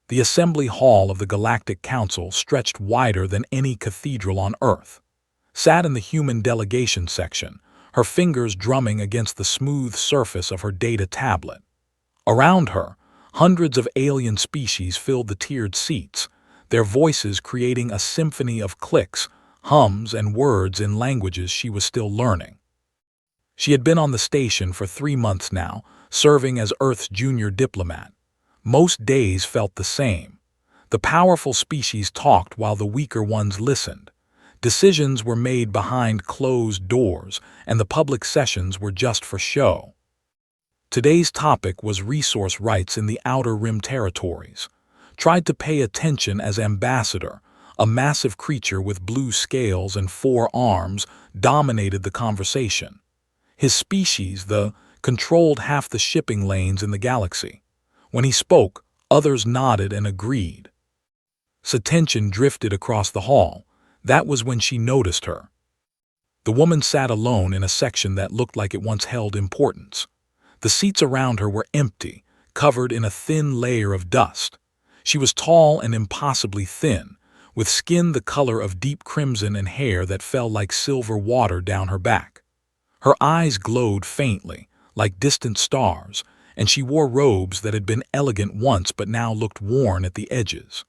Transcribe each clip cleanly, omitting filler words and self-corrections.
The assembly hall of the Galactic Council stretched wider than any cathedral on Earth. Sat in the human delegation section, her fingers drumming against the smooth surface of her data tablet. Around her, hundreds of alien species filled the tiered seats, their voices creating a symphony of clicks, hums, and words in languages she was still learning. She had been on the station for 3 months now, serving as Earth's junior diplomat. Most days felt the same. The powerful species talked while the weaker ones listened. Decisions were made behind closed doors, and the public sessions were just for show. Today's topic was resource rights in the Outer Rim territories. Tried to pay attention as ambassador, a massive creature with blue scales and 4 arms, dominated the conversation. His species, controlled half the shipping lanes in the galaxy. When he spoke, others nodded and agreed. Attention drifted across the hall. That was when she noticed her. The woman sat alone in a section that looked like it once held importance. The seats around her were empty, covered in a thin layer of dust. She was tall and impossibly thin, with skin the color of deep crimson and hair that fell like silver water down her back. Her eyes glowed faintly, like distant stars, and she wore robes that had been elegant once but now looked worn at the edges.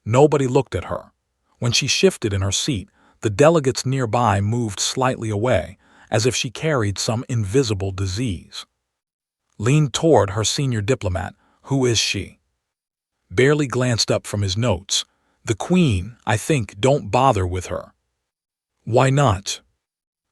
Nobody looked at her. When she shifted in her seat, the delegates nearby moved slightly away, as if she carried some invisible disease. Leaned toward her senior diplomat. "Who is she?" Barely glanced up from his notes. "The Queen, I think. Don't bother with her." "Why not?"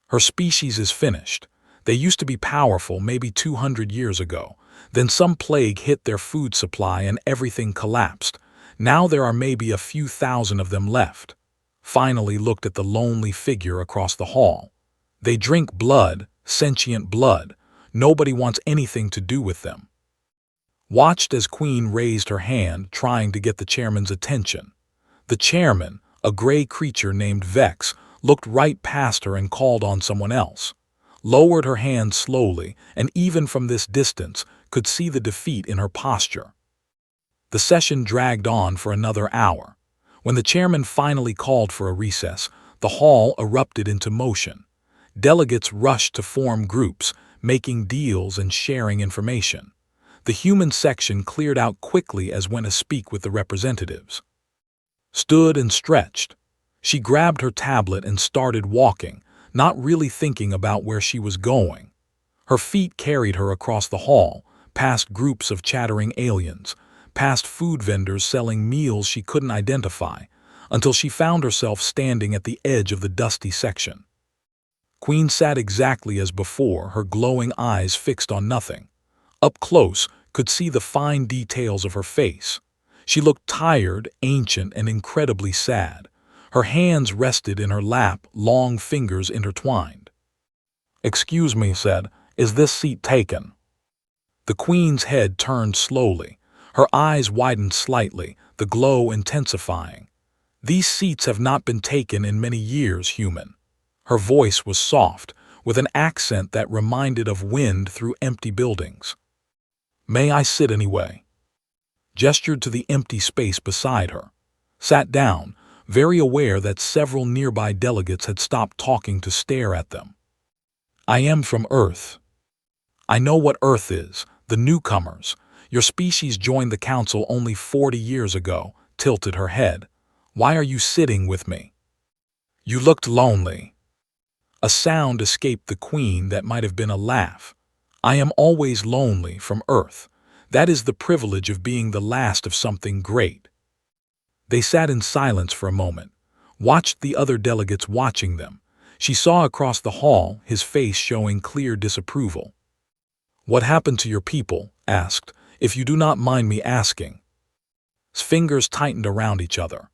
"Her species is finished. They used to be powerful maybe 200 years ago. Then some plague hit their food supply and everything collapsed. Now there are maybe a few thousand of them left." Finally looked at the lonely figure across the hall. "They drink blood, sentient blood. Nobody wants anything to do with them." Watched as Queen raised her hand, trying to get the chairman's attention. The chairman, a gray creature named Vex, looked right past her and called on someone else. Lowered her hand slowly, and even from this distance could see the defeat in her posture. The session dragged on for another hour. When the chairman finally called for a recess, the hall erupted into motion. Delegates rushed to form groups, making deals and sharing information. The human section cleared out quickly as went to speak with the representatives. Stood and stretched. She grabbed her tablet and started walking, not really thinking about where she was going. Her feet carried her across the hall, past groups of chattering aliens, past food vendors selling meals she couldn't identify, until she found herself standing at the edge of the dusty section. Queen sat exactly as before, her glowing eyes fixed on nothing. Up close, could see the fine details of her face. She looked tired, ancient, and incredibly sad. Her hands rested in her lap, long fingers intertwined. "Excuse me," said, "is this seat taken?" The Queen's head turned slowly. Her eyes widened slightly, the glow intensifying. "These seats have not been taken in many years, human." Her voice was soft, with an accent that reminded of wind through empty buildings. "May I sit anyway?" Gestured to the empty space beside her. Sat down, very aware that several nearby delegates had stopped talking to stare at them. "I am from Earth." "I know what Earth is, the newcomers. Your species joined the council only 40 years ago," tilted her head. "Why are you sitting with me?" "You looked lonely." A sound escaped the Queen that might have been a laugh. "I am always lonely from Earth. That is the privilege of being the last of something great." They sat in silence for a moment, watched the other delegates watching them. She saw across the hall, his face showing clear disapproval. "What happened to your people?" asked, "if you do not mind me asking." His fingers tightened around each other.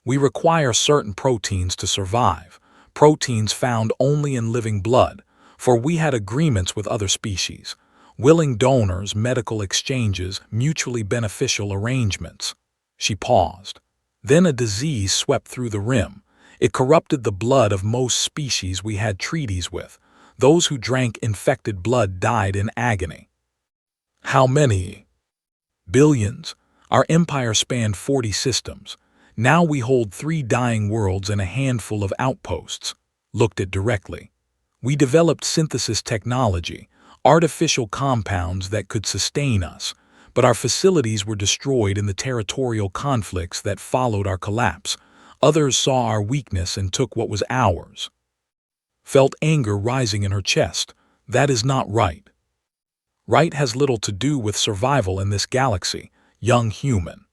"We require certain proteins to survive, proteins found only in living blood, for we had agreements with other species, willing donors, medical exchanges, mutually beneficial arrangements." She paused. "Then a disease swept through the rim. It corrupted the blood of most species we had treaties with. Those who drank infected blood died in agony." "How many?" "Billions. Our empire spanned 40 systems. Now we hold 3 dying worlds and a handful of outposts. Looked at directly. We developed synthesis technology, artificial compounds that could sustain us, but our facilities were destroyed in the territorial conflicts that followed our collapse. Others saw our weakness and took what was ours. Felt anger rising in her chest. That is not right. Right has little to do with survival in this galaxy, young human.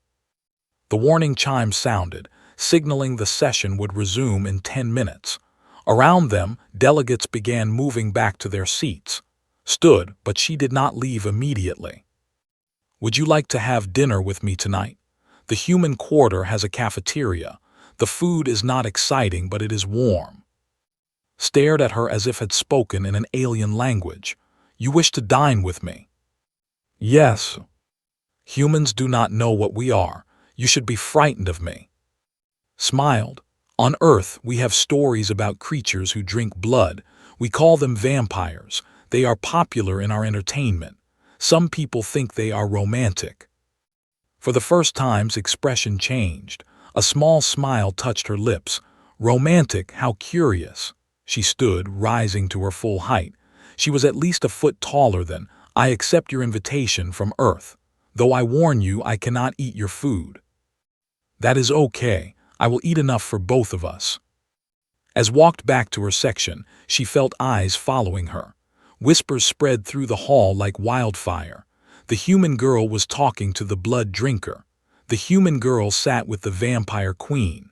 The warning chime sounded, signaling the session would resume in 10 minutes. Around them, delegates began moving back to their seats. Stood, but she did not leave immediately. Would you like to have dinner with me tonight? The human quarter has a cafeteria. The food is not exciting, but it is warm. Stared at her as if had spoken in an alien language. You wish to dine with me? Yes. Humans do not know what we are. You should be frightened of me. Smiled. On Earth, we have stories about creatures who drink blood. We call them vampires. They are popular in our entertainment. Some people think they are romantic. For the first time's expression changed. A small smile touched her lips. Romantic, how curious. She stood, rising to her full height. She was at least a foot taller than, I accept your invitation from Earth. Though I warn you, I cannot eat your food. That is okay. I will eat enough for both of us. As walked back to her section, she felt eyes following her. Whispers spread through the hall like wildfire. The human girl was talking to the blood drinker. The human girl sat with the vampire queen.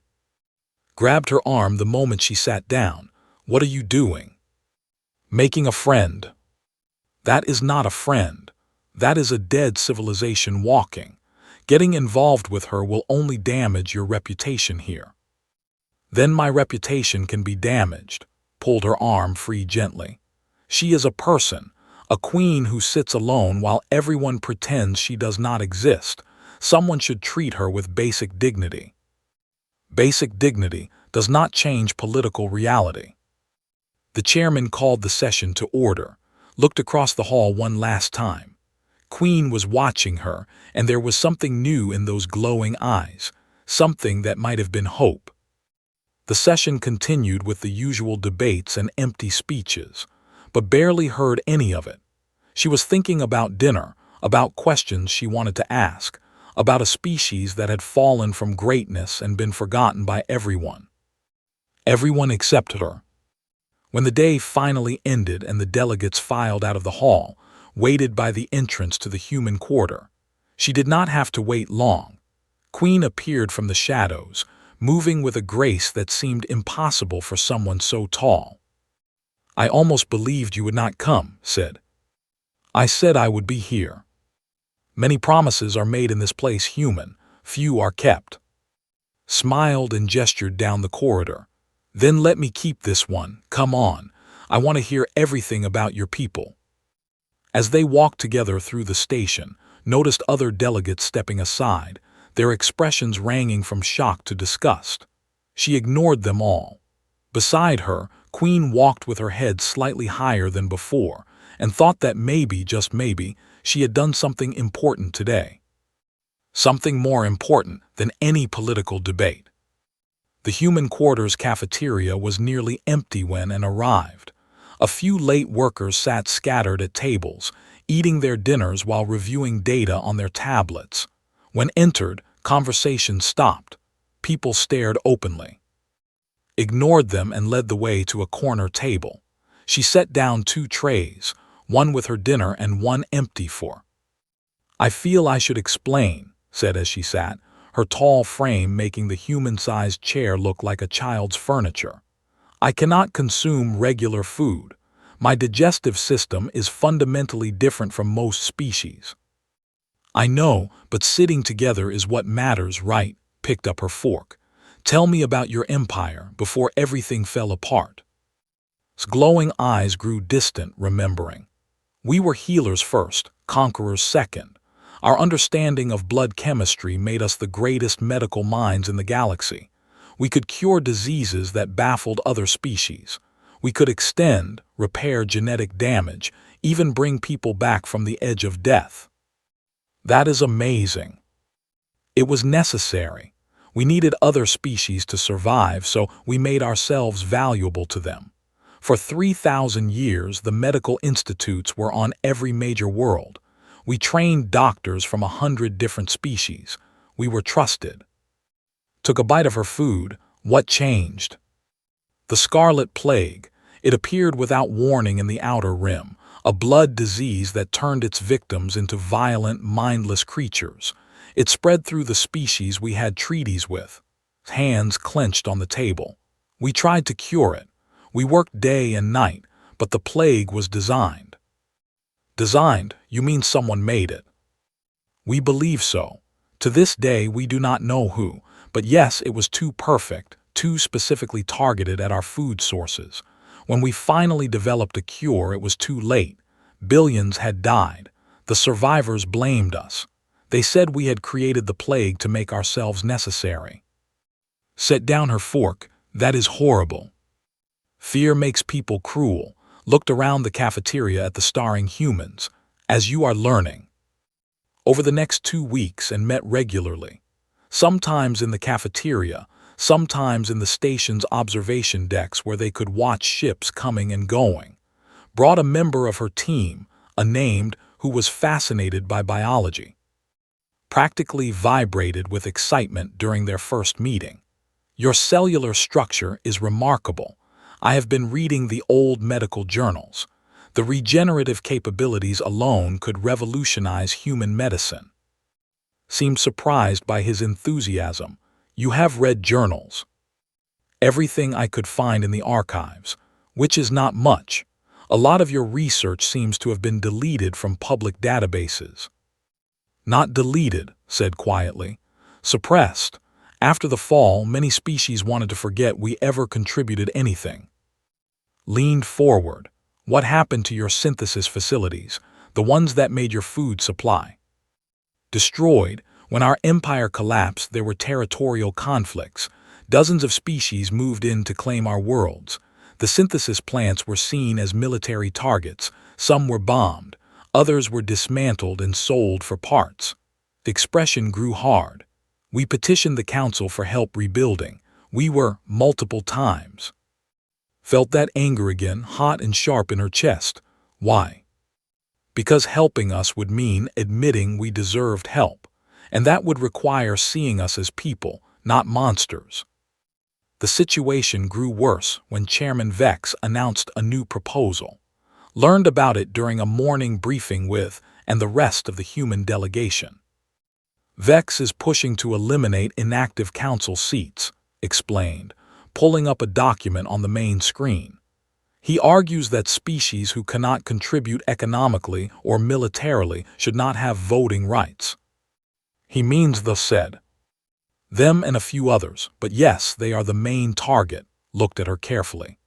Grabbed her arm the moment she sat down. What are you doing? Making a friend. That is not a friend. That is a dead civilization walking. Getting involved with her will only damage your reputation here. Then my reputation can be damaged. Pulled her arm free gently. She is a person, a queen who sits alone while everyone pretends she does not exist. Someone should treat her with basic dignity. Basic dignity does not change political reality. The chairman called the session to order, looked across the hall one last time. Queen was watching her, and there was something new in those glowing eyes, something that might have been hope. The session continued with the usual debates and empty speeches, but barely heard any of it. She was thinking about dinner, about questions she wanted to ask, about a species that had fallen from greatness and been forgotten by everyone. Everyone except her. When the day finally ended and the delegates filed out of the hall, waited by the entrance to the human quarter, she did not have to wait long. Queen appeared from the shadows, moving with a grace that seemed impossible for someone so tall. I almost believed you would not come, said. I said I would be here. Many promises are made in this place, human, few are kept. Smiled and gestured down the corridor. Then let me keep this one, come on, I want to hear everything about your people. As they walked together through the station, noticed other delegates stepping aside, their expressions ranging from shock to disgust. She ignored them all. Beside her, Queen walked with her head slightly higher than before, and thought that maybe, just maybe, she had done something important today. Something more important than any political debate. The human quarters cafeteria was nearly empty when Anne arrived. A few late workers sat scattered at tables, eating their dinners while reviewing data on their tablets. When entered, conversation stopped. People stared openly. Ignored them and led the way to a corner table. She set down 2 trays, one with her dinner and one empty for. I feel I should explain, said as she sat, her tall frame making the human-sized chair look like a child's furniture. I cannot consume regular food. My digestive system is fundamentally different from most species. I know, but sitting together is what matters, right? Picked up her fork. Tell me about your empire before everything fell apart. His glowing eyes grew distant, remembering. We were healers first, conquerors second. Our understanding of blood chemistry made us the greatest medical minds in the galaxy. We could cure diseases that baffled other species. We could extend, repair genetic damage, even bring people back from the edge of death. That is amazing. It was necessary. We needed other species to survive, so we made ourselves valuable to them. For 3,000 years, the medical institutes were on every major world. We trained doctors from 100 different species. We were trusted. Took a bite of her food. What changed? The Scarlet Plague. It appeared without warning in the Outer Rim, a blood disease that turned its victims into violent, mindless creatures. It spread through the species we had treaties with. Hands clenched on the table. We tried to cure it. We worked day and night, but the plague was designed. Designed? You mean someone made it? We believe so. To this day, we do not know who, but yes, it was too perfect, too specifically targeted at our food sources. When we finally developed a cure, it was too late. Billions had died. The survivors blamed us. They said we had created the plague to make ourselves necessary. Set down her fork. That is horrible. Fear makes people cruel. Looked around the cafeteria at the starring humans, as you are learning. Over the next 2 weeks and met regularly. Sometimes in the cafeteria, sometimes in the station's observation decks where they could watch ships coming and going. Brought a member of her team, a named, who was fascinated by biology. Practically vibrated with excitement during their first meeting. Your cellular structure is remarkable. I have been reading the old medical journals. The regenerative capabilities alone could revolutionize human medicine. Seemed surprised by his enthusiasm. You have read journals. Everything I could find in the archives, which is not much. A lot of your research seems to have been deleted from public databases. Not deleted, said quietly. Suppressed. After the fall, many species wanted to forget we ever contributed anything. Leaned forward. What happened to your synthesis facilities, the ones that made your food supply? Destroyed. When our empire collapsed, there were territorial conflicts. Dozens of species moved in to claim our worlds. The synthesis plants were seen as military targets. Some were bombed. Others were dismantled and sold for parts. The expression grew hard. We petitioned the council for help rebuilding. We were multiple times. Felt that anger again, hot and sharp in her chest. Why? Because helping us would mean admitting we deserved help, and that would require seeing us as people, not monsters. The situation grew worse when Chairman Vex announced a new proposal. Learned about it during a morning briefing with and the rest of the human delegation. Vex is pushing to eliminate inactive council seats, explained, pulling up a document on the main screen. He argues that species who cannot contribute economically or militarily should not have voting rights. He means the said. Them and a few others, but yes, they are the main target. Looked at her carefully.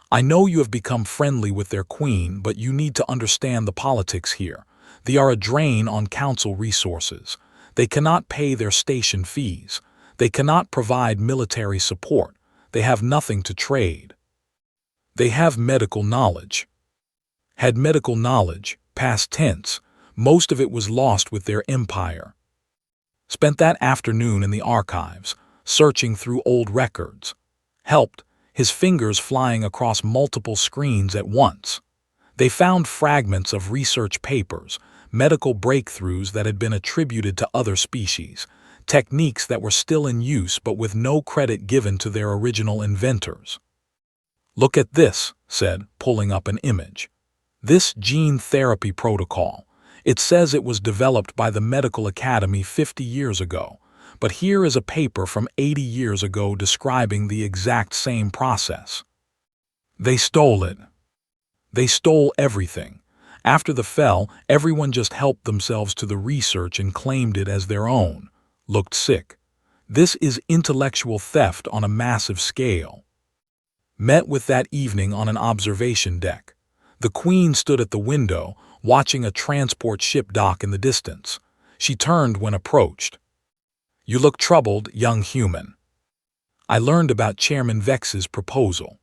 I know you have become friendly with their queen, but you need to understand the politics here. They are a drain on council resources. They cannot pay their station fees. They cannot provide military support. They have nothing to trade. They have medical knowledge. Had medical knowledge, past tense. Most of it was lost with their empire. Spent that afternoon in the archives, searching through old records. Helped, his fingers flying across multiple screens at once. They found fragments of research papers, medical breakthroughs that had been attributed to other species, techniques that were still in use but with no credit given to their original inventors. Look at this, said, pulling up an image. This gene therapy protocol. It says it was developed by the Medical Academy 50 years ago, but here is a paper from 80 years ago describing the exact same process. They stole it. They stole everything. After the fell, everyone just helped themselves to the research and claimed it as their own. Looked sick. This is intellectual theft on a massive scale. Met with that evening on an observation deck. The Queen stood at the window, watching a transport ship dock in the distance. She turned when approached. You look troubled, young human. I learned about Chairman Vex's proposal.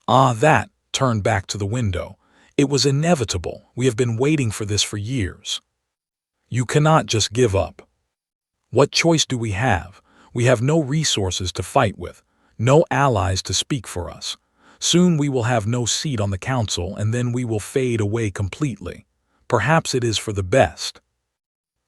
Ah, that, turned back to the window. It was inevitable. We have been waiting for this for years. You cannot just give up. What choice do we have? We have no resources to fight with, no allies to speak for us. Soon we will have no seat on the council, and then we will fade away completely. Perhaps it is for the best."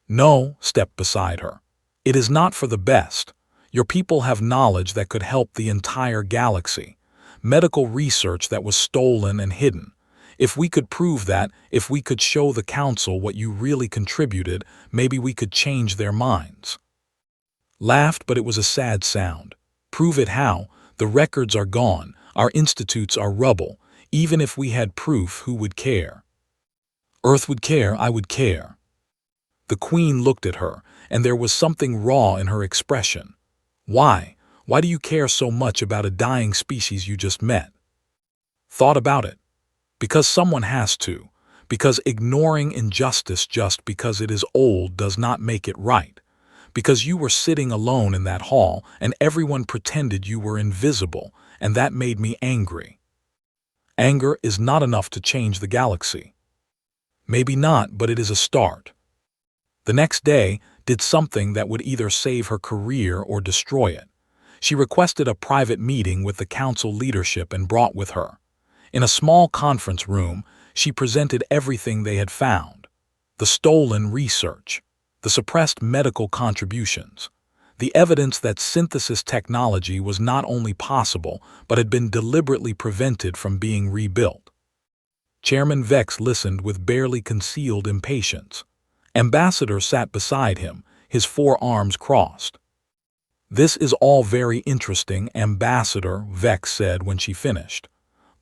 "No," stepped beside her. "It is not for the best. Your people have knowledge that could help the entire galaxy, medical research that was stolen and hidden. If we could prove that, if we could show the council what you really contributed, maybe we could change their minds." Laughed, but it was a sad sound. "Prove it how? The records are gone. Our institutes are rubble. Even if we had proof, who would care?" "Earth would care, I would care." The Queen looked at her, and there was something raw in her expression. "Why? Why do you care so much about a dying species you just met?" "Thought about it. Because someone has to. Because ignoring injustice just because it is old does not make it right. Because you were sitting alone in that hall and everyone pretended you were invisible, and that made me angry." "Anger is not enough to change the galaxy." "Maybe not, but it is a start." The next day did something that would either save her career or destroy it. She requested a private meeting with the council leadership and brought with her. In a small conference room, she presented everything they had found: the stolen research, the suppressed medical contributions, the evidence that synthesis technology was not only possible but had been deliberately prevented from being rebuilt. Chairman Vex listened with barely concealed impatience. Ambassador sat beside him, his forearms crossed. "This is all very interesting," Ambassador Vex said when she finished.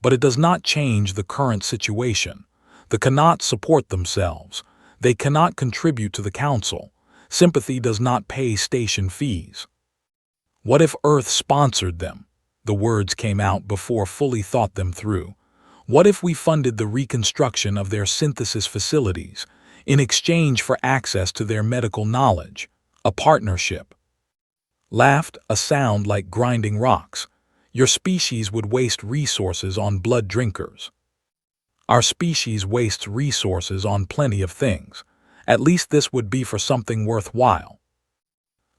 "But it does not change the current situation. They cannot support themselves. They cannot contribute to the council. Sympathy does not pay station fees." "What if Earth sponsored them?" The words came out before fully thought them through. "What if we funded the reconstruction of their synthesis facilities, in exchange for access to their medical knowledge? A partnership." Laughed, a sound like grinding rocks. "Your species would waste resources on blood drinkers." "Our species wastes resources on plenty of things. At least this would be for something worthwhile."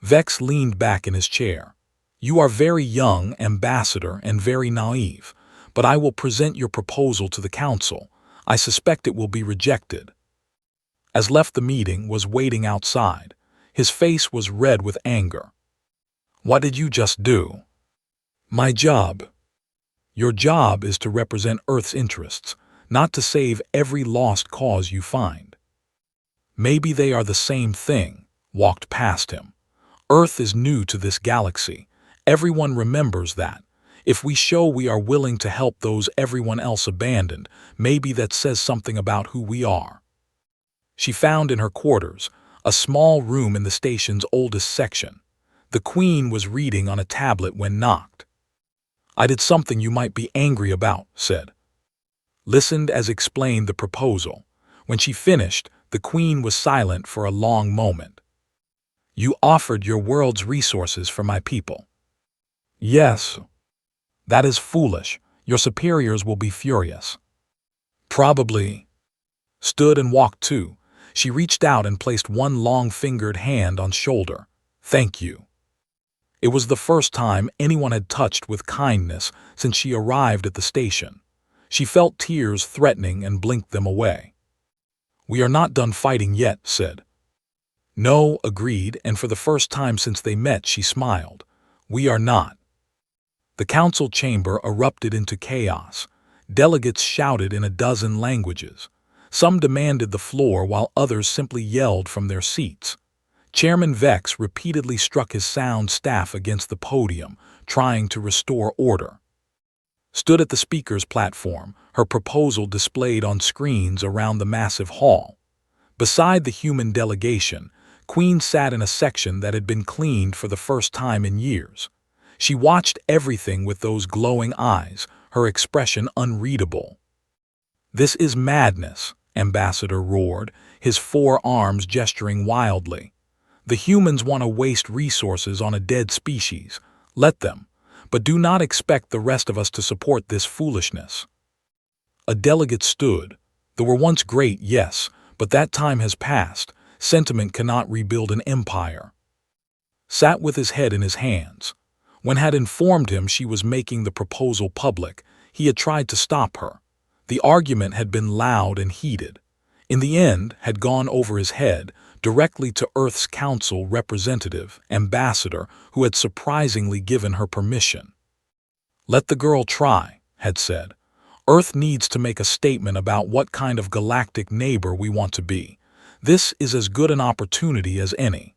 Vex leaned back in his chair. "You are very young, Ambassador, and very naive, but I will present your proposal to the council. I suspect it will be rejected." As left the meeting was waiting outside. His face was red with anger. "What did you just do?" "My job." "Your job is to represent Earth's interests, not to save every lost cause you find." "Maybe they are the same thing," walked past him. "Earth is new to this galaxy. Everyone remembers that. If we show we are willing to help those everyone else abandoned, maybe that says something about who we are." She found in her quarters, a small room in the station's oldest section. The Queen was reading on a tablet when knocked. "I did something you might be angry about," said. Listened as explained the proposal. When she finished, the Queen was silent for a long moment. "You offered your world's resources for my people." "Yes." "That is foolish. Your superiors will be furious." "Probably." Stood and walked too. She reached out and placed one long-fingered hand on shoulder. "Thank you." It was the first time anyone had touched with kindness since she arrived at the station. She felt tears threatening and blinked them away. "We are not done fighting yet," said. "No," agreed, and for the first time since they met she smiled. "We are not." The council chamber erupted into chaos. Delegates shouted in a dozen languages. Some demanded the floor while others simply yelled from their seats. Chairman Vex repeatedly struck his sound staff against the podium, trying to restore order. Stood at the speaker's platform, her proposal displayed on screens around the massive hall. Beside the human delegation, Queen sat in a section that had been cleaned for the first time in years. She watched everything with those glowing eyes, her expression unreadable. "This is madness," Ambassador roared, his forearms gesturing wildly. "The humans want to waste resources on a dead species. Let them. But do not expect the rest of us to support this foolishness." A delegate stood. "They were once great, yes, but that time has passed. Sentiment cannot rebuild an empire." sat with his head in his hands. When had informed him she was making the proposal public, he had tried to stop her. The argument had been loud and heated. In the end, had gone over his head, directly to Earth's council representative, ambassador, who had surprisingly given her permission. Let the girl try, had said. Earth needs to make a statement about what kind of galactic neighbor we want to be. This is as good an opportunity as any.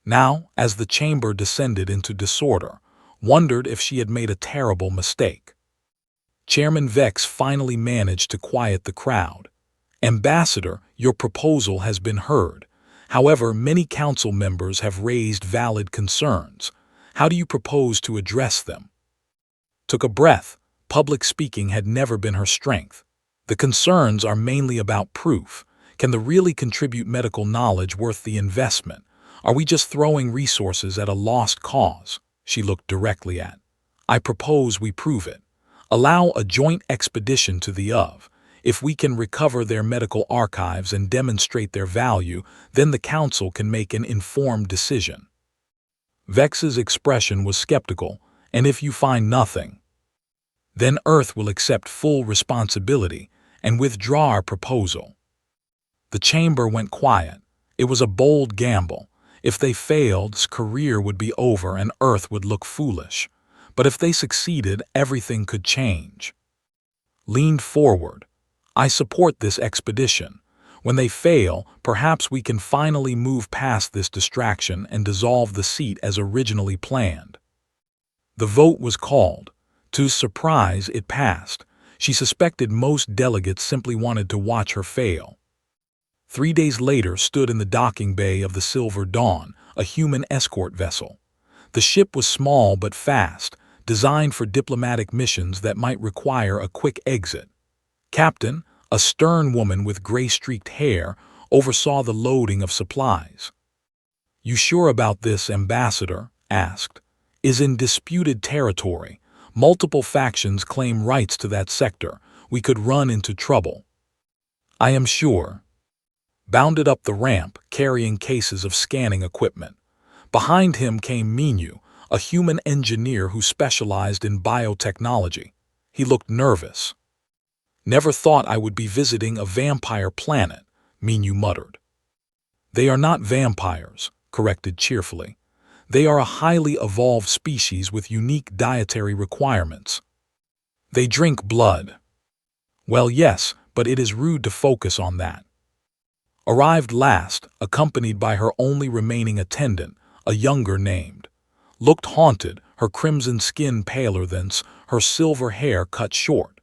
Now, as the chamber descended into disorder, wondered if she had made a terrible mistake. Chairman Vex finally managed to quiet the crowd. Ambassador, your proposal has been heard. However, many council members have raised valid concerns. How do you propose to address them? Took a breath. Public speaking had never been her strength. The concerns are mainly about proof. Can the really contribute medical knowledge worth the investment? Are we just throwing resources at a lost cause? She looked directly at. I propose we prove it. Allow a joint expedition to the OV. If we can recover their medical archives and demonstrate their value, then the council can make an informed decision. Vex's expression was skeptical, and if you find nothing, then Earth will accept full responsibility and withdraw our proposal. The chamber went quiet. It was a bold gamble. If they failed, his career would be over and Earth would look foolish. But if they succeeded, everything could change. Leaned forward. I support this expedition. When they fail, perhaps we can finally move past this distraction and dissolve the seat as originally planned. The vote was called. To his surprise, it passed. She suspected most delegates simply wanted to watch her fail. 3 days later stood in the docking bay of the Silver Dawn, a human escort vessel. The ship was small but fast, designed for diplomatic missions that might require a quick exit. Captain, a stern woman with gray-streaked hair, oversaw the loading of supplies. You sure about this, Ambassador? Asked. Is in disputed territory. Multiple factions claim rights to that sector. We could run into trouble. I am sure. Bounded up the ramp, carrying cases of scanning equipment. Behind him came Minyu, a human engineer who specialized in biotechnology. He looked nervous. Never thought I would be visiting a vampire planet, Minyu muttered. They are not vampires, corrected cheerfully. They are a highly evolved species with unique dietary requirements. They drink blood. Well, yes, but it is rude to focus on that. Arrived last, accompanied by her only remaining attendant, a younger named. Looked haunted, her crimson skin paler than her silver hair cut short.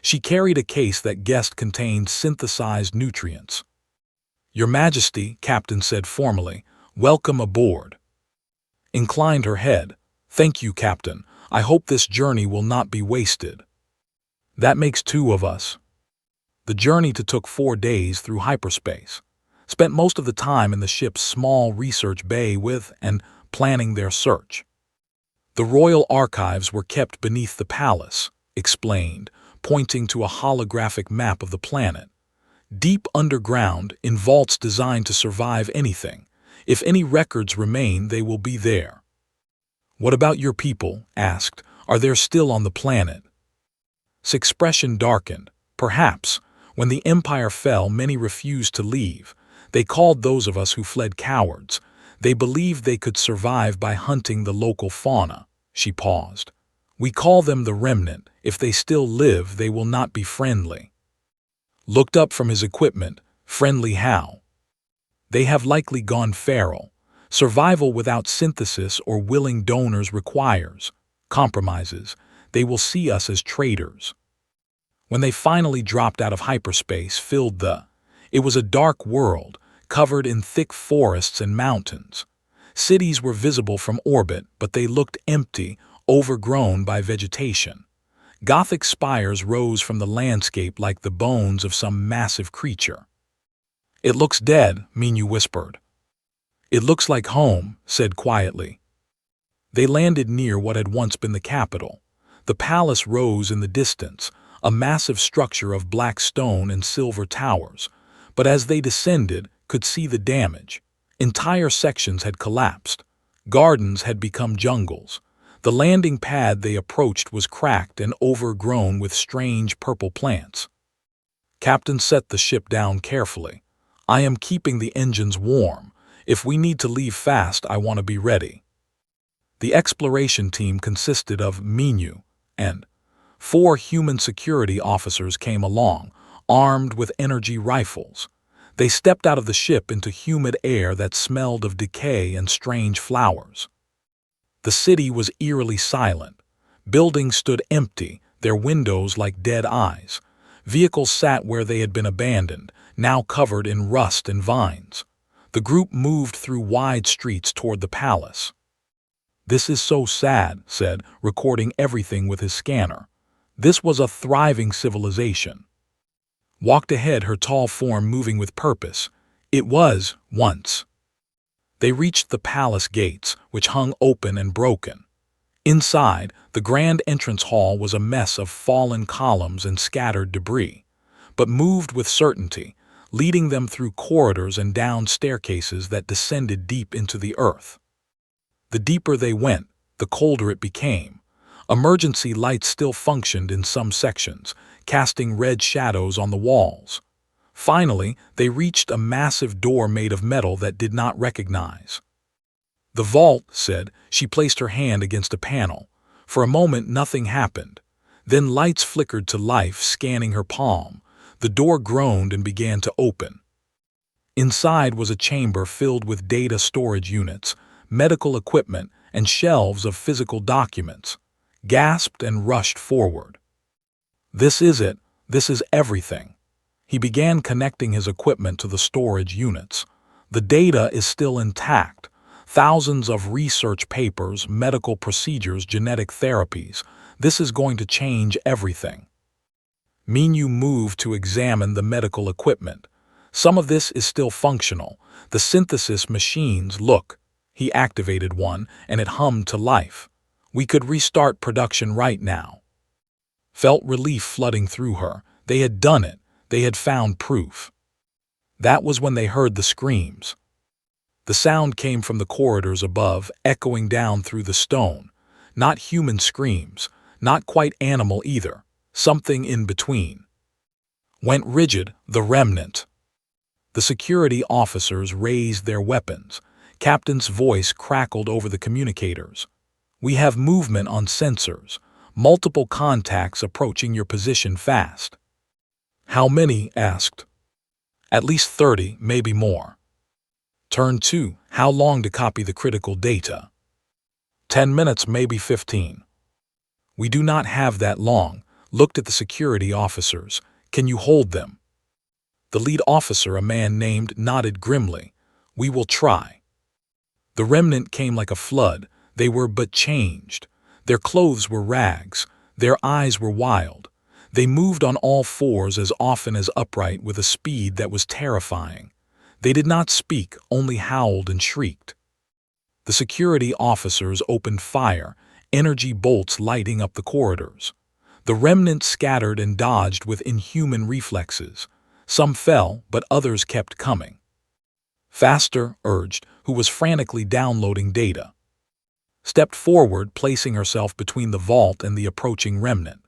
She carried a case that guessed contained synthesized nutrients. Your Majesty, Captain said formally, welcome aboard. Inclined her head. Thank you, Captain. I hope this journey will not be wasted. That makes 2 of us. The journey took 4 days through hyperspace. Spent most of the time in the ship's small research bay with and planning their search. The royal archives were kept beneath the palace, explained, pointing to a holographic map of the planet. Deep underground, in vaults designed to survive anything. If any records remain, they will be there. What about your people? Asked. Are they still on the planet? His expression darkened. Perhaps. When the Empire fell, many refused to leave. They called those of us who fled cowards. They believed they could survive by hunting the local fauna. She paused. We call them the remnant. If they still live, they will not be friendly. Looked up from his equipment. Friendly how? They have likely gone feral. Survival without synthesis or willing donors requires compromises. They will see us as traitors. When they finally dropped out of hyperspace, it was a dark world, covered in thick forests and mountains. Cities were visible from orbit, but they looked empty, overgrown by vegetation. Gothic spires rose from the landscape like the bones of some massive creature. It looks dead, Minyu whispered. It looks like home, said quietly. They landed near what had once been the capital. The palace rose in the distance, a massive structure of black stone and silver towers, but as they descended, could see the damage. Entire sections had collapsed. Gardens had become jungles. The landing pad they approached was cracked and overgrown with strange purple plants. Captain set the ship down carefully. I am keeping the engines warm. If we need to leave fast, I want to be ready. The exploration team consisted of Minu and 4 human security officers came along, armed with energy rifles. They stepped out of the ship into humid air that smelled of decay and strange flowers. The city was eerily silent. Buildings stood empty, their windows like dead eyes. Vehicles sat where they had been abandoned, now covered in rust and vines. The group moved through wide streets toward the palace. "This is so sad," said, recording everything with his scanner. This was a thriving civilization. Walked ahead, her tall form moving with purpose. It was, once. They reached the palace gates, which hung open and broken. Inside, the grand entrance hall was a mess of fallen columns and scattered debris, but moved with certainty, leading them through corridors and down staircases that descended deep into the earth. The deeper they went, the colder it became. Emergency lights still functioned in some sections, casting red shadows on the walls. Finally, they reached a massive door made of metal that did not recognize. "The vault," said. She placed her hand against a panel. For a moment, nothing happened. Then lights flickered to life, scanning her palm. The door groaned and began to open. Inside was a chamber filled with data storage units, medical equipment, and shelves of physical documents. Gasped and rushed forward. "This is it. This is everything." He began connecting his equipment to the storage units. The data is still intact. Thousands of research papers, medical procedures, genetic therapies. This is going to change everything. Minu moved to examine the medical equipment. Some of this is still functional. The synthesis machines, look. He activated one, and it hummed to life. We could restart production right now. Felt relief flooding through her. They had done it. They had found proof. That was when they heard the screams. The sound came from the corridors above, echoing down through the stone. Not human screams, not quite animal either, something in between. Went rigid, the remnant. The security officers raised their weapons. Captain's voice crackled over the communicators. "We have movement on sensors. Multiple contacts approaching your position fast." "How many?" asked. "At least 30, maybe more." Turn 2. How long to copy the critical data? 10 minutes, maybe 15. "We do not have that long." Looked at the security officers. "Can you hold them?" The lead officer, a man named, nodded grimly. "We will try." The remnant came like a flood. They were but changed. Their clothes were rags. Their eyes were wild. They moved on all fours as often as upright with a speed that was terrifying. They did not speak, only howled and shrieked. The security officers opened fire, energy bolts lighting up the corridors. The remnant scattered and dodged with inhuman reflexes. Some fell, but others kept coming. "Faster," urged, who was frantically downloading data. Stepped forward, placing herself between the vault and the approaching remnant.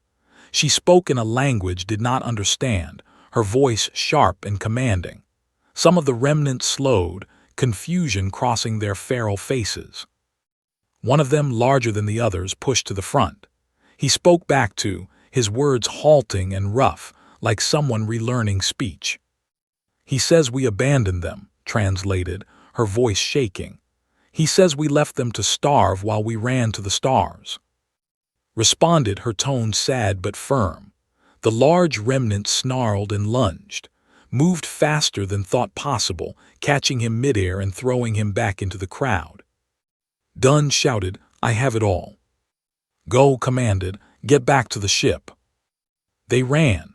She spoke in a language did not understand, her voice sharp and commanding. Some of the remnant slowed, confusion crossing their feral faces. One of them, larger than the others, pushed to the front. He spoke back to, his words halting and rough, like someone relearning speech. "He says we abandoned them," translated, her voice shaking. "He says we left them to starve while we ran to the stars." Responded, her tone sad but firm. The large remnant snarled and lunged, moved faster than thought possible, catching him midair and throwing him back into the crowd. Dunn shouted, "I have it all." "Go," commanded, "get back to the ship." They ran.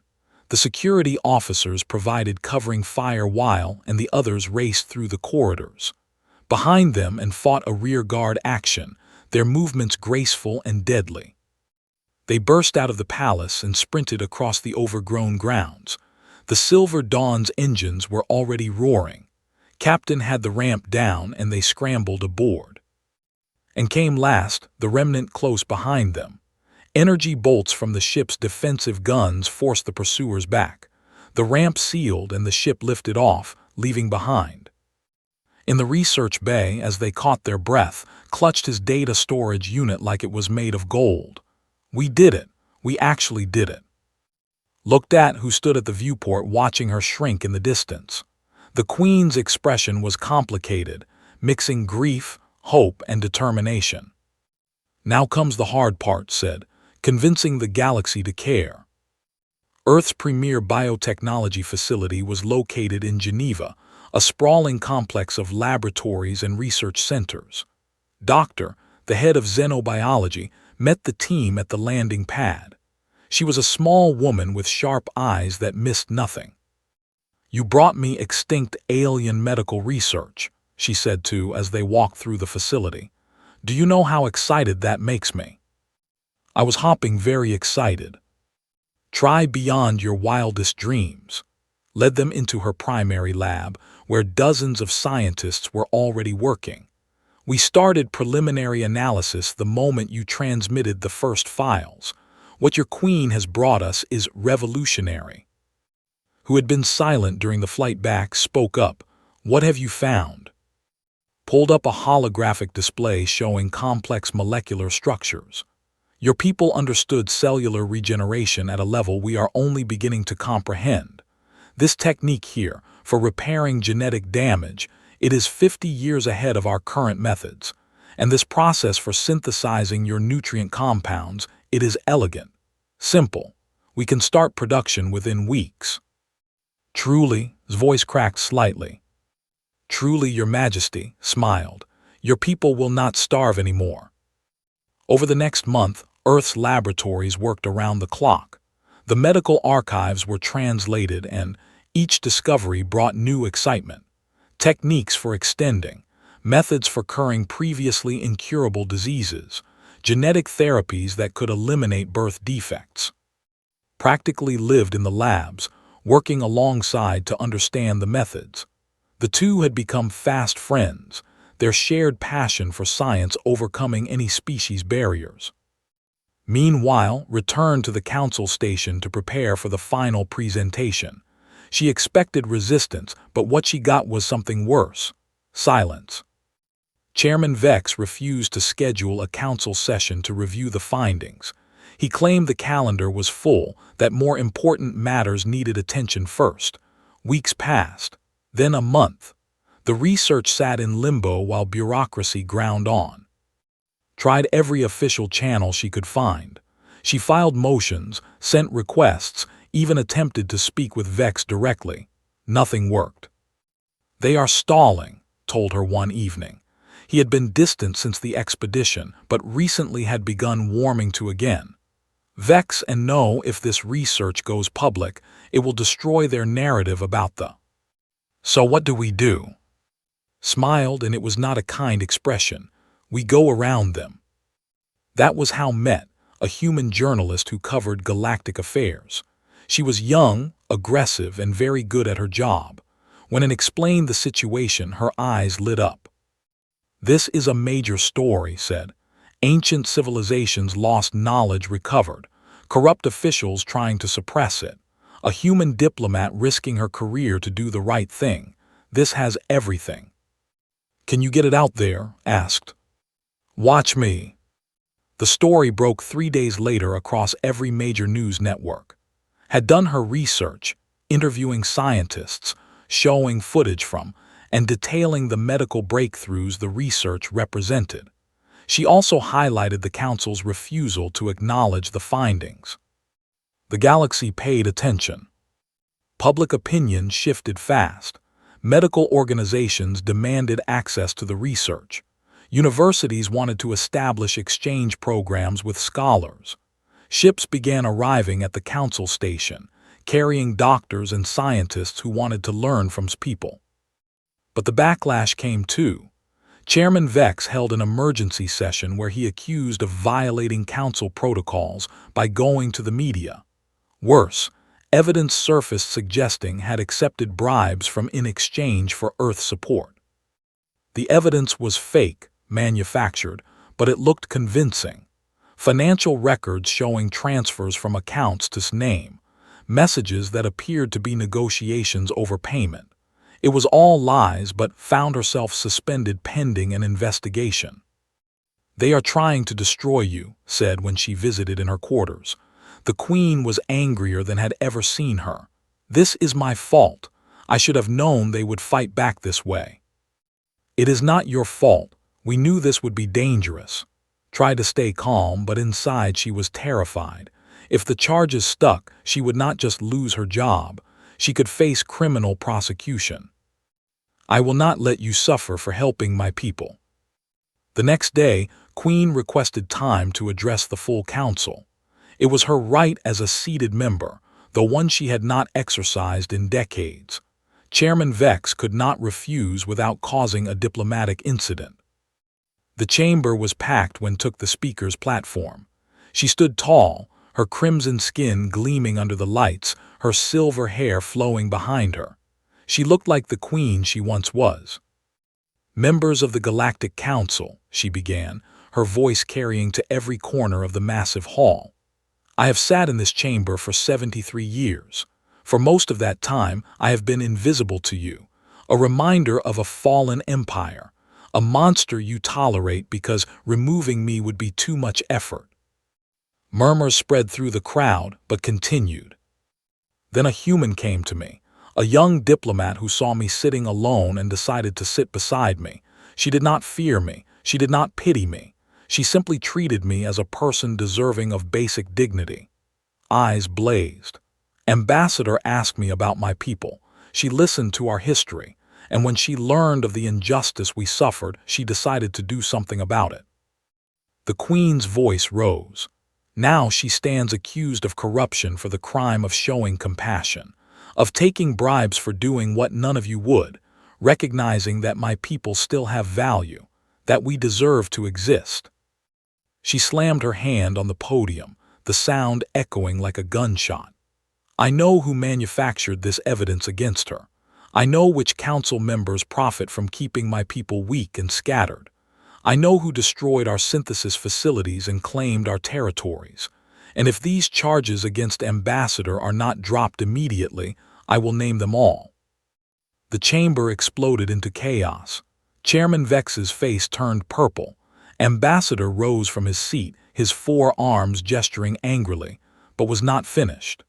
The security officers provided covering fire while and the others raced through the corridors. Behind them and fought a rearguard action, their movements graceful and deadly. They burst out of the palace and sprinted across the overgrown grounds. The Silver Dawn's engines were already roaring. Captain had the ramp down and they scrambled aboard. And came last, the remnant close behind them. Energy bolts from the ship's defensive guns forced the pursuers back. The ramp sealed and the ship lifted off, leaving behind. In the research bay, as they caught their breath, clutched his data storage unit like it was made of gold. We did it. We actually did it. Looked at who stood at the viewport watching her shrink in the distance. The Queen's expression was complicated, mixing grief, hope, and determination. Now comes the hard part, said, convincing the galaxy to care. Earth's premier biotechnology facility was located in Geneva, a sprawling complex of laboratories and research centers. Doctor, the head of xenobiology, met the team at the landing pad. She was a small woman with sharp eyes that missed nothing. "You brought me extinct alien medical research," she said as they walked through the facility. "Do you know how excited that makes me?" I was hopping very excited. Try beyond your wildest dreams. Led them into her primary lab, where dozens of scientists were already working. We started preliminary analysis the moment you transmitted the first files. What your queen has brought us is revolutionary. Who had been silent during the flight back spoke up. What have you found? Pulled up a holographic display showing complex molecular structures. Your people understood cellular regeneration at a level we are only beginning to comprehend. This technique here, for repairing genetic damage, it is 50 years ahead of our current methods. And this process for synthesizing your nutrient compounds, it is elegant. Simple. We can start production within weeks. Truly, his voice cracked slightly. Truly, Your Majesty, smiled. Your people will not starve anymore. Over the next month, Earth's laboratories worked around the clock. The medical archives were translated and each discovery brought new excitement. Techniques for extending, methods for curing previously incurable diseases, genetic therapies that could eliminate birth defects. Practically lived in the labs, working alongside to understand the methods. The two had become fast friends, their shared passion for science overcoming any species barriers. Meanwhile, returned to the council station to prepare for the final presentation. She expected resistance, but what she got was something worse: silence. Chairman Vex refused to schedule a council session to review the findings. He claimed the calendar was full, that more important matters needed attention first. Weeks passed, then a month. The research sat in limbo while bureaucracy ground on. Tried every official channel she could find. She filed motions, sent requests, even attempted to speak with Vex directly. Nothing worked. "They are stalling," told her one evening. He had been distant since the expedition, but recently had begun warming to again. Vex and know if this research goes public, it will destroy their narrative about the. "So what do we do?" Smiled, and it was not a kind expression. "We go around them." That was how met, a human journalist who covered galactic affairs. She was young, aggressive, and very good at her job. When it explained the situation, her eyes lit up. "This is a major story," said. "Ancient civilizations lost knowledge recovered, corrupt officials trying to suppress it, a human diplomat risking her career to do the right thing. This has everything." "Can you get it out there?" asked. "Watch me." The story broke 3 days later across every major news network. Had done her research, interviewing scientists, showing footage from, and detailing the medical breakthroughs the research represented. She also highlighted the Council's refusal to acknowledge the findings. The galaxy paid attention. Public opinion shifted fast. Medical organizations demanded access to the research. Universities wanted to establish exchange programs with scholars. Ships began arriving at the council station, carrying doctors and scientists who wanted to learn from people. But the backlash came too. Chairman Vex held an emergency session where he accused of violating council protocols by going to the media. Worse, evidence surfaced suggesting had accepted bribes from in exchange for Earth support. The evidence was fake, manufactured, but it looked convincing. Financial records showing transfers from accounts to his name, messages that appeared to be negotiations over payment. It was all lies, but found herself suspended pending an investigation. "They are trying to destroy you," said when she visited in her quarters. The queen was angrier than had ever seen her. "This is my fault. I should have known they would fight back this way." "It is not your fault. We knew this would be dangerous." Tried to stay calm, but inside she was terrified. If the charges stuck, she would not just lose her job, she could face criminal prosecution. "I will not let you suffer for helping my people." The next day, Queen requested time to address the full council. It was her right as a seated member, though one she had not exercised in decades. Chairman Vex could not refuse without causing a diplomatic incident. The chamber was packed when took the speaker's platform. She stood tall, her crimson skin gleaming under the lights, her silver hair flowing behind her. She looked like the queen she once was. "Members of the Galactic Council," she began, her voice carrying to every corner of the massive hall. "I have sat in this chamber for 73 years. For most of that time, I have been invisible to you, a reminder of a fallen empire, a monster you tolerate because removing me would be too much effort." Murmurs spread through the crowd, but continued. "Then a human came to me, a young diplomat who saw me sitting alone and decided to sit beside me. She did not fear me, she did not pity me. She simply treated me as a person deserving of basic dignity." Eyes blazed. "Ambassador asked me about my people. She listened to our history, and when she learned of the injustice we suffered, she decided to do something about it." The queen's voice rose. "Now she stands accused of corruption for the crime of showing compassion, of taking bribes for doing what none of you would, recognizing that my people still have value, that we deserve to exist." She slammed her hand on the podium, the sound echoing like a gunshot. "I know who manufactured this evidence against her. I know which council members profit from keeping my people weak and scattered. I know who destroyed our synthesis facilities and claimed our territories. And if these charges against Ambassador are not dropped immediately, I will name them all." The chamber exploded into chaos. Chairman Vex's face turned purple. Ambassador rose from his seat, his forearms gesturing angrily, but was not finished.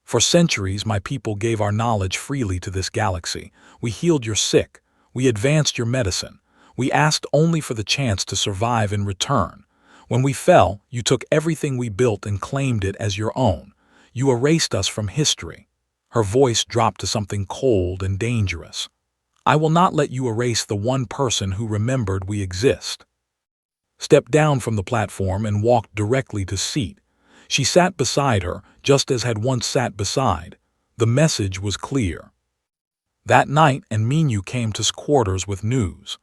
"For centuries, my people gave our knowledge freely to this galaxy. We healed your sick. We advanced your medicine. We asked only for the chance to survive in return. When we fell, you took everything we built and claimed it as your own. You erased us from history." Her voice dropped to something cold and dangerous. "I will not let you erase the one person who remembered we exist." Stepped down from the platform and walked directly to seat. She sat beside her, just as had once sat beside. The message was clear. That night, Minyu came to his quarters with news.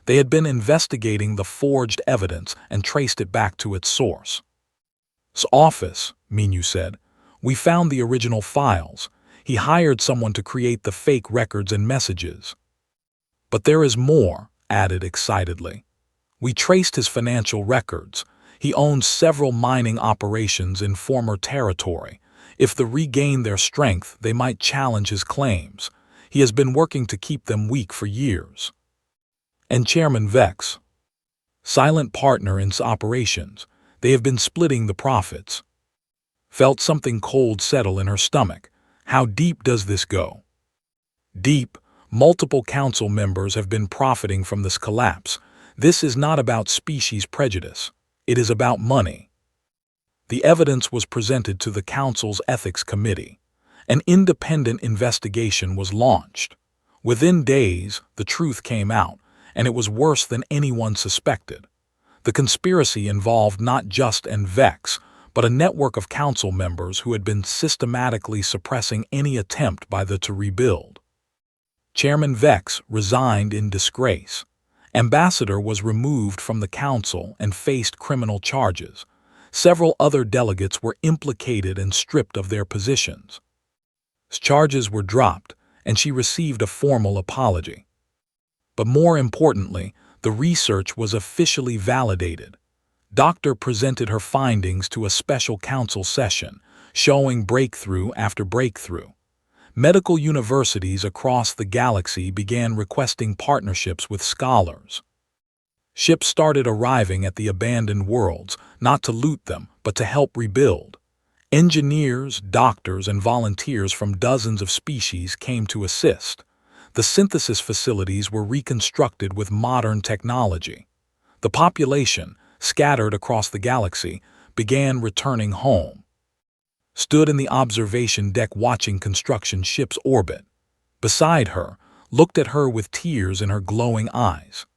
They had been investigating the forged evidence and traced it back to its source. "'S office," Minyu said. "We found the original files. He hired someone to create the fake records and messages." "But there is more," added excitedly. "We traced his financial records. He owns several mining operations in former territory. If they regain their strength, they might challenge his claims. He has been working to keep them weak for years." "And Chairman Vex?" "Silent partner in operations. They have been splitting the profits." Felt something cold settle in her stomach. How deep does this go? Deep. Multiple council members have been profiting from this collapse. This is not about species prejudice. It is about money. The evidence was presented to the council's ethics committee. An independent investigation was launched. Within days, the truth came out, and it was worse than anyone suspected. The conspiracy involved not just Vex, but a network of council members who had been systematically suppressing any attempt by the to rebuild. Chairman Vex resigned in disgrace. Ambassador was removed from the council and faced criminal charges. Several other delegates were implicated and stripped of their positions. Charges were dropped, and she received a formal apology. But more importantly, The research was officially validated. Doctor presented her findings to a special council session, showing breakthrough after breakthrough. Medical universities across the galaxy began requesting partnerships with scholars. Ships started arriving at the abandoned worlds, not to loot them, but to help rebuild. Engineers, doctors, and volunteers from dozens of species came to assist. The synthesis facilities were reconstructed with modern technology. The population, scattered across the galaxy, began returning home. Stood in the observation deck watching construction ships orbit. Beside her, looked at her with tears in her glowing eyes.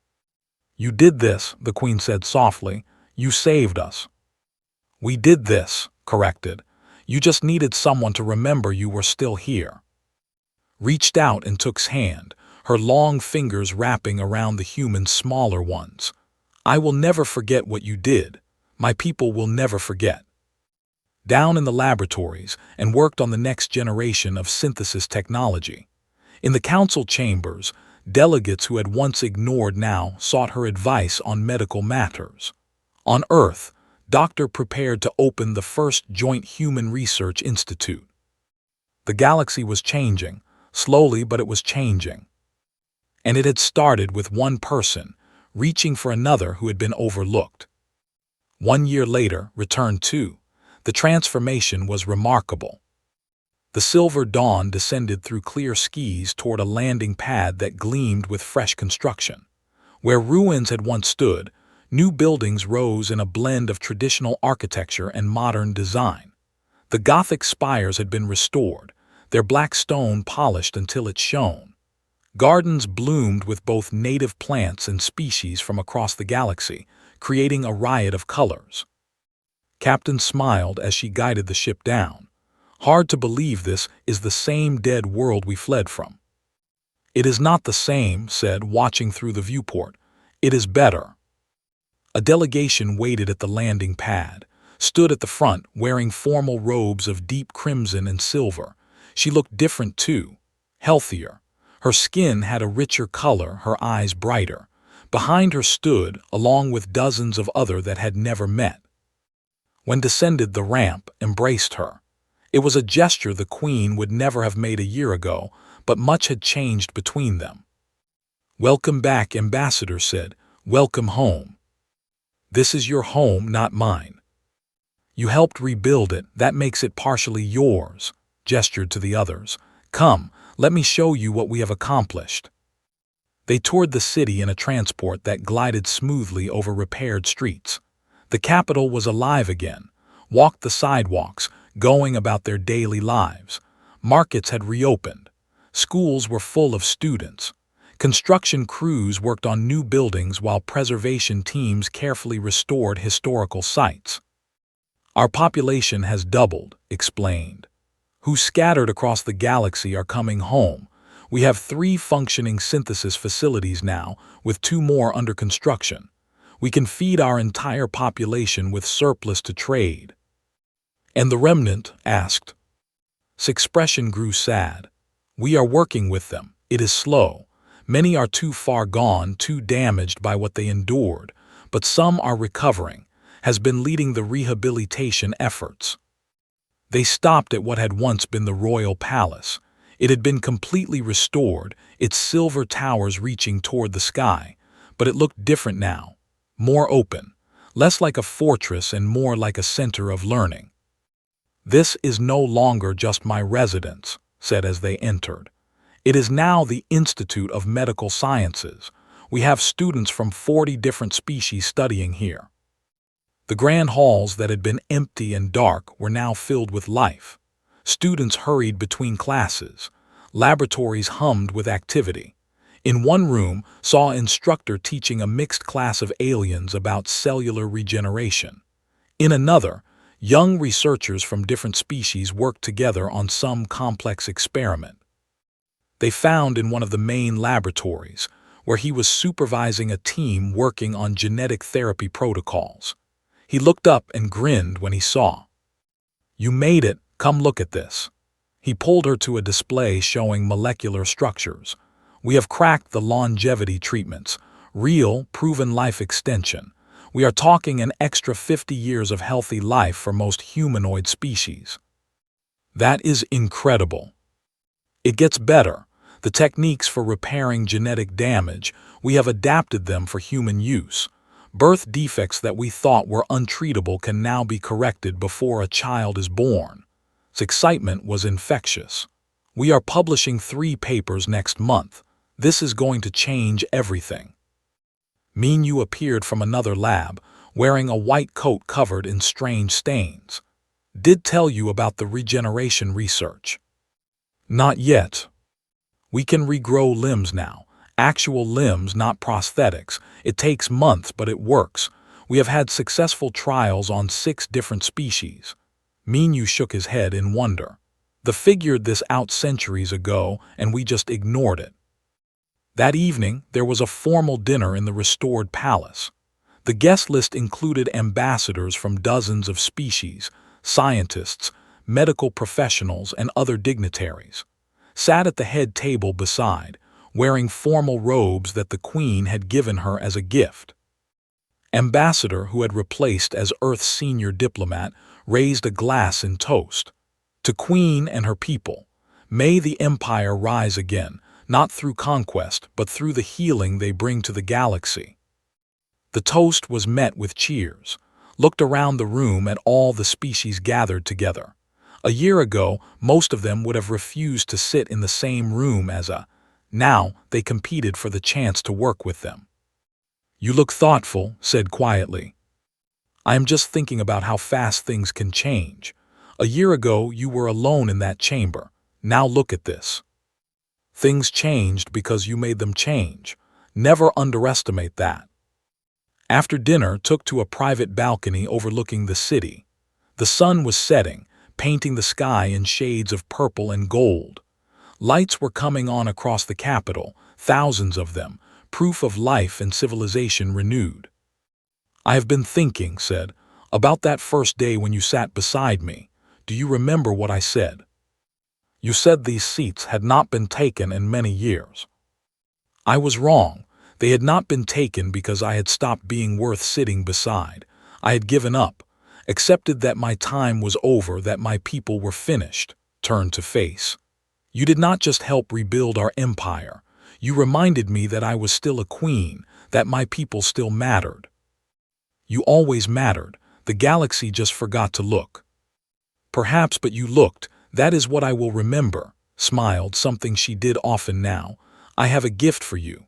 "You did this," the Queen said softly. "You saved us." "We did this," corrected. "You just needed someone to remember you were still here." Reached out and took's hand, her long fingers wrapping around the human's smaller ones. "I will never forget what you did. My people will never forget." Down in the laboratories and worked on the next generation of synthesis technology. In the council chambers, delegates who had once ignored now sought her advice on medical matters. On Earth, Doctor prepared to open the first joint human research institute. The galaxy was changing, slowly, but it was changing. And it had started with one person, reaching for another who had been overlooked. 1 year later, return 2. The transformation was remarkable. The silver dawn descended through clear skies toward a landing pad that gleamed with fresh construction. Where ruins had once stood, new buildings rose in a blend of traditional architecture and modern design. The Gothic spires had been restored, their black stone polished until it shone. Gardens bloomed with both native plants and species from across the galaxy, creating a riot of colors. Captain smiled as she guided the ship down. "Hard to believe this is the same dead world we fled from." "It is not the same," said, watching through the viewport. "It is better." A delegation waited at the landing pad, stood at the front wearing formal robes of deep crimson and silver. She looked different too, healthier. Her skin had a richer color, her eyes brighter. Behind her stood, along with dozens of others that had never met. When descended the ramp, embraced her. It was a gesture the Queen would never have made a year ago, but much had changed between them. "Welcome back," Ambassador said. "Welcome home. This is your home, not mine. You helped rebuild it, that makes it partially yours," gestured to the others. "Come, let me show you what we have accomplished." They toured the city in a transport that glided smoothly over repaired streets. The capital was alive again, walked the sidewalks, going about their daily lives. Markets had reopened. Schools were full of students. Construction crews worked on new buildings while preservation teams carefully restored historical sites. "Our population has doubled," explained. "Who scattered across the galaxy are coming home. We have 3 functioning synthesis facilities now, with 2 more under construction. We can feed our entire population with surplus to trade." "And the remnant?" asked. His expression grew sad. "We are working with them. It is slow. Many are too far gone, too damaged by what they endured, but some are recovering, has been leading the rehabilitation efforts." They stopped at what had once been the royal palace. It had been completely restored, its silver towers reaching toward the sky, but it looked different now, more open, less like a fortress and more like a center of learning. "This is no longer just my residence," said as they entered. "It is now the Institute of Medical Sciences. We have students from 40 different species studying here." The grand halls that had been empty and dark were now filled with life. Students hurried between classes. Laboratories hummed with activity. In one room, saw an instructor teaching a mixed class of aliens about cellular regeneration. In another, young researchers from different species worked together on some complex experiment. They found in one of the main laboratories, where he was supervising a team working on genetic therapy protocols. He looked up and grinned when he saw. "You made it, come look at this." He pulled her to a display showing molecular structures. "We have cracked the longevity treatments, Real, proven life extension. We are talking an extra 50 years of healthy life for most humanoid species. That is incredible. It gets better. The techniques for repairing genetic damage, we have adapted them for human use. Birth defects that we thought were untreatable can now be corrected before a child is born. Its excitement was infectious. We are publishing 3 papers next month. This is going to change everything. Minyu appeared from another lab, wearing a white coat covered in strange stains. Did tell you about the regeneration research? Not yet. We can regrow limbs now. Actual limbs, not prosthetics. It takes months, but it works. We have had successful trials on 6 different species. Minyu shook his head in wonder. They figured this out centuries ago, and we just ignored it. That evening, there was a formal dinner in the restored palace. The guest list included ambassadors from dozens of species, scientists, medical professionals, and other dignitaries. Sat at the head table beside, wearing formal robes that the Queen had given her as a gift. Ambassador, who had replaced as Earth's senior diplomat, raised a glass in toast. To Queen and her people, may the Empire rise again, not through conquest, but through the healing they bring to the galaxy. The toast was met with cheers. Looked around the room at all the species gathered together. A year ago, most of them would have refused to sit in the same room as a. Now, they competed for the chance to work with them. You look thoughtful, said quietly. I am just thinking about how fast things can change. A year ago, you were alone in that chamber. Now look at this. Things changed because you made them change. Never underestimate that. After dinner, took to a private balcony overlooking the city. The sun was setting, painting the sky in shades of purple and gold. Lights were coming on across the capital, thousands of them, proof of life and civilization renewed. I have been thinking, said, about that first day when you sat beside me. Do you remember what I said? You said these seats had not been taken in many years. I was wrong. They had not been taken because I had stopped being worth sitting beside. I had given up, accepted that my time was over, that my people were finished, turned to face. You did not just help rebuild our empire. You reminded me that I was still a queen, that my people still mattered. You always mattered. The galaxy just forgot to look. Perhaps, but you looked. That is what I will remember, smiled, something she did often now. I have a gift for you.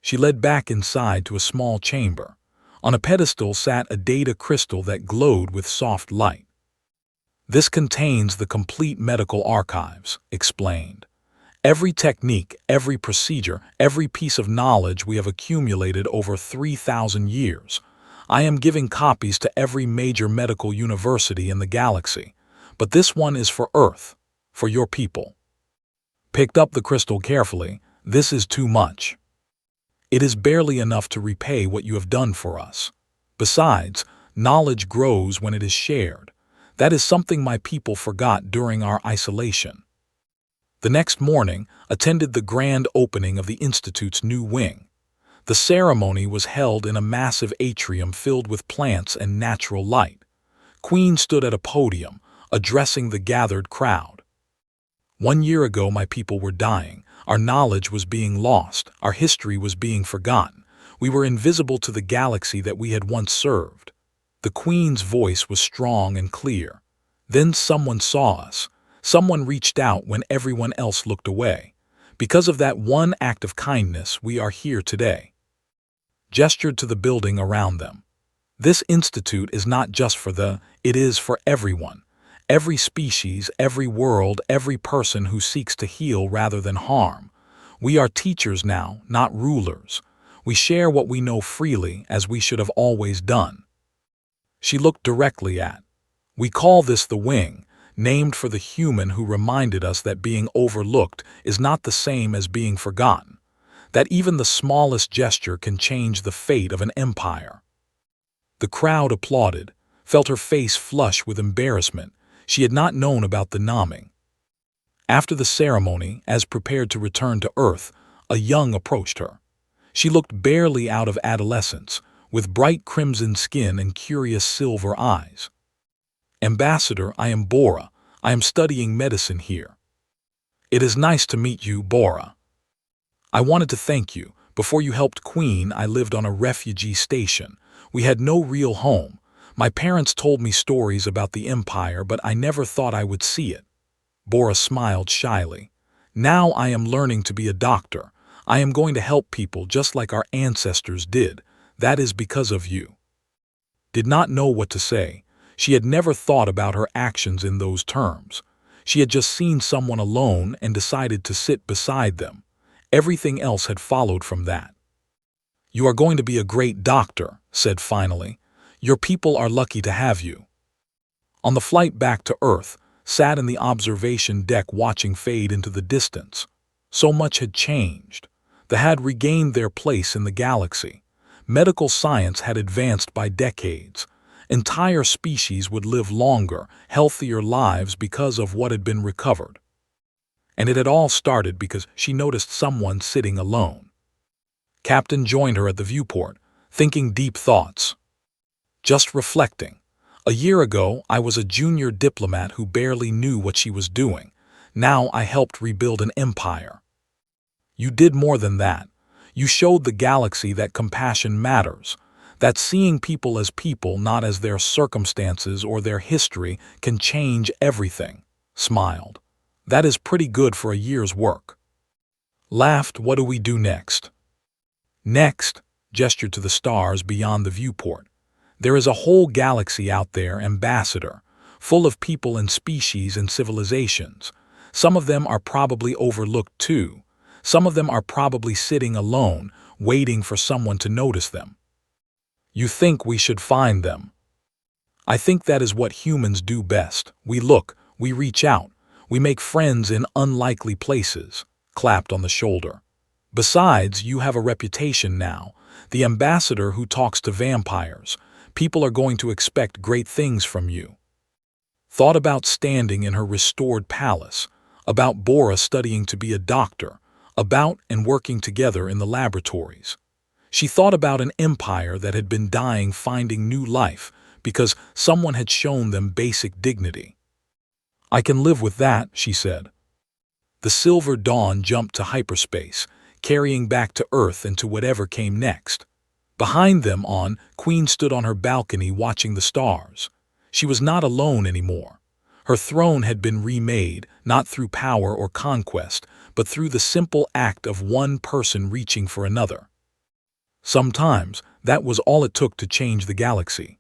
She led back inside to a small chamber. On a pedestal sat a data crystal that glowed with soft light. This contains the complete medical archives, explained. Every technique, every procedure, every piece of knowledge we have accumulated over 3,000 years. I am giving copies to every major medical university in the galaxy. But this one is for Earth, for your people. Picked up the crystal carefully. This is too much. It is barely enough to repay what you have done for us. Besides, knowledge grows when it is shared. That is something my people forgot during our isolation. The next morning, attended the grand opening of the Institute's new wing. The ceremony was held in a massive atrium filled with plants and natural light. Queen stood at a podium, addressing the gathered crowd. 1 year ago, my people were dying. Our knowledge was being lost. Our history was being forgotten. We were invisible to the galaxy that we had once served. The Queen's voice was strong and clear. Then someone saw us. Someone reached out when everyone else looked away. Because of that one act of kindness, we are here today. Gestured to the building around them. This institute is not just for it is for everyone. Every species, every world, every person who seeks to heal rather than harm. We are teachers now, not rulers. We share what we know freely, as we should have always done. She looked directly at. We call this the wing, named for the human who reminded us that being overlooked is not the same as being forgotten, that even the smallest gesture can change the fate of an empire. The crowd applauded, felt her face flush with embarrassment. She had not known about the naming. After the ceremony, as prepared to return to Earth, a young approached her. She looked barely out of adolescence, with bright crimson skin and curious silver eyes. "Ambassador, I am Bora. I am studying medicine here." "It is nice to meet you, Bora. I wanted to thank you. Before you helped Queen, I lived on a refugee station. We had no real home. My parents told me stories about the Empire, but I never thought I would see it." Bora smiled shyly. "Now I am learning to be a doctor. I am going to help people just like our ancestors did. That is because of you." Did not know what to say. She had never thought about her actions in those terms. She had just seen someone alone and decided to sit beside them. Everything else had followed from that. "You are going to be a great doctor," said finally. "Your people are lucky to have you." On the flight back to Earth, sat in the observation deck watching fade into the distance. So much had changed. They had regained their place in the galaxy. Medical science had advanced by decades. Entire species would live longer, healthier lives because of what had been recovered. And it had all started because she noticed someone sitting alone. Captain joined her at the viewport, thinking deep thoughts. "Just reflecting. A year ago, I was a junior diplomat who barely knew what she was doing. Now I helped rebuild an empire." "You did more than that. You showed the galaxy that compassion matters, that seeing people as people, not as their circumstances or their history, can change everything." Smiled. "That is pretty good for a year's work." Laughed. "What do we do next?" "Next," gestured to the stars beyond the viewport. "There is a whole galaxy out there, Ambassador, full of people and species and civilizations. Some of them are probably overlooked too. Some of them are probably sitting alone, waiting for someone to notice them. You think we should find them?" "I think that is what humans do best. We look, we reach out, we make friends in unlikely places." Clapped on the shoulder. "Besides, you have a reputation now, the ambassador who talks to vampires. People are going to expect great things from you." Thought about standing in her restored palace, about Bora studying to be a doctor, about and working together in the laboratories. She thought about an empire that had been dying, finding new life because someone had shown them basic dignity. "I can live with that," she said. The Silver Dawn jumped to hyperspace, carrying back to Earth and to whatever came next. Behind them Queen stood on her balcony watching the stars. She was not alone anymore. Her throne had been remade, not through power or conquest, but through the simple act of one person reaching for another. Sometimes, that was all it took to change the galaxy.